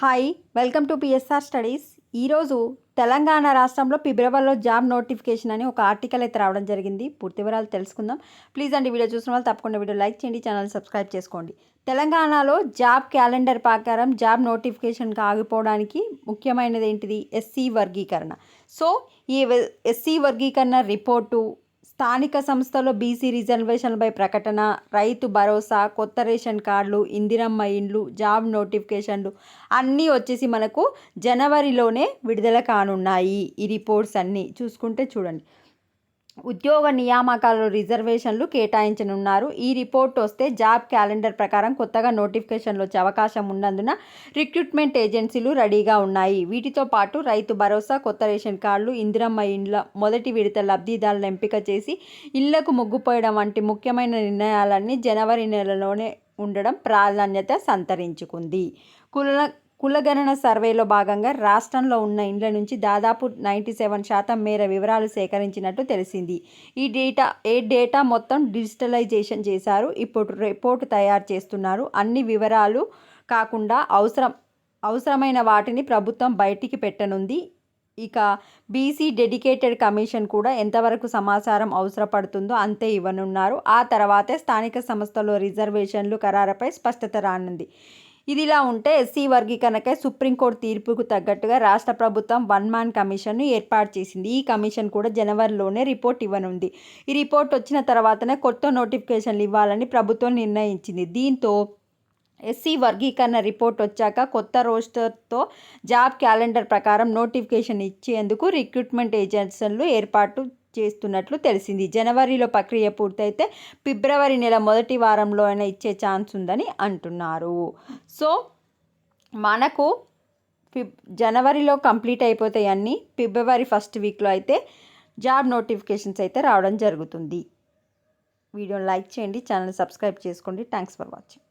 Hi, welcome to PSR studies. ఈరోజు తెలంగాణ రాష్ట్రంలో ఫిబ్రవరిలో జాబ్ నోటిఫికేషన్ అని ఒక ఆర్టికల్ అయితే రావడం జరిగింది. పూర్తి వివరాలు తెలుసుకుందాం. ప్లీజ్ అండి, వీడియో చూసిన వాళ్ళు తప్పకుండా వీడియో లైక్ చేయండి, ఛానల్ సబ్స్క్రైబ్ చేసుకోండి. తెలంగాణలో జాబ్ క్యాలెండర్ ప్రకారం జాబ్ నోటిఫికేషన్కి ఆగిపోవడానికి ముఖ్యమైనది ఏంటిది? ఎస్సీ వర్గీకరణ. సో ఈ ఎస్సీ వర్గీకరణ రిపోర్టు, స్థానిక సంస్థలో బీసీ రిజర్వేషన్లపై ప్రకటన, రైతు భరోసా, కొత్త రేషన్ కార్డులు, ఇందిరమ్మ ఇండ్లు, జాబ్ నోటిఫికేషన్లు అన్నీ వచ్చేసి మనకు జనవరిలోనే విడుదల కానున్నాయి. ఈ రిపోర్ట్స్ అన్నీ చూసుకుంటే చూడండి. ఉద్యోగ నియామకాలలో రిజర్వేషన్లు కేటాయించనున్నారు. ఈ రిపోర్ట్ వస్తే జాబ్ క్యాలెండర్ ప్రకారం కొత్తగా నోటిఫికేషన్లు వచ్చే అవకాశం ఉన్నందున రిక్రూట్మెంట్ ఏజెన్సీలు రెడీగా ఉన్నాయి. వీటితో పాటు రైతు భరోసా, కొత్త రేషన్ కార్డులు, ఇందిరమ్మ ఇండ్ల మొదటి విడత లబ్ధిదారులను ఎంపిక చేసి ఇళ్లకు ముగ్గుపోయడం వంటి ముఖ్యమైన నిర్ణయాలన్నీ జనవరి నెలలోనే ఉండడం ప్రాధాన్యత సంతరించుకుంది. కులగణన సర్వేలో భాగంగా రాష్ట్రంలో ఉన్న ఇండ్ల నుంచి దాదాపు 97% మేర వివరాలు సేకరించినట్టు తెలిసింది. ఈ డేటా మొత్తం డిజిటలైజేషన్ చేశారు. ఇప్పుడు రిపోర్టు తయారు చేస్తున్నారు. అన్ని వివరాలు కాకుండా అవసరమైన వాటిని ప్రభుత్వం బయటికి పెట్టనుంది. ఇక బీసీ డెడికేటెడ్ కమిషన్ కూడా ఎంతవరకు సమాచారం అవసరపడుతుందో అంతే ఇవ్వనున్నారు. ఆ తర్వాతే స్థానిక సంస్థలో రిజర్వేషన్లు ఖరారుపై స్పష్టత రానుంది. ఇదిలా ఉంటే ఎస్సీ వర్గీకరణకై సుప్రీంకోర్టు తీర్పుకు తగ్గట్టుగా రాష్ట్ర ప్రభుత్వం 1 మ్యాన్ కమిషన్ను ఏర్పాటు చేసింది. ఈ కమిషన్ కూడా జనవరిలోనే రిపోర్ట్ ఇవ్వనుంది. ఈ రిపోర్ట్ వచ్చిన తర్వాతనే కొత్త నోటిఫికేషన్లు ఇవ్వాలని ప్రభుత్వం నిర్ణయించింది. దీంతో ఎస్సీ వర్గీకరణ రిపోర్ట్ వచ్చాక కొత్త రోస్టర్తో జాబ్ క్యాలెండర్ ప్రకారం నోటిఫికేషన్ ఇచ్చేందుకు రిక్రూట్మెంట్ ఏజెన్సీలు ఏర్పాటు చేస్తున్నట్లు తెలిసింది. జనవరిలో ప్రక్రియ పూర్తయితే ఫిబ్రవరి నెల మొదటి వారంలో అయినా ఇచ్చే ఛాన్స్ ఉందని అంటున్నారు. సో మనకు జనవరిలో కంప్లీట్ అయిపోతాయి అన్నీ. ఫిబ్రవరి ఫస్ట్ వీక్లో అయితే జాబ్ నోటిఫికేషన్స్ అయితే రావడం జరుగుతుంది. వీడియోని లైక్ చేయండి, ఛానల్ సబ్స్క్రైబ్ చేసుకోండి. Thanks for watching.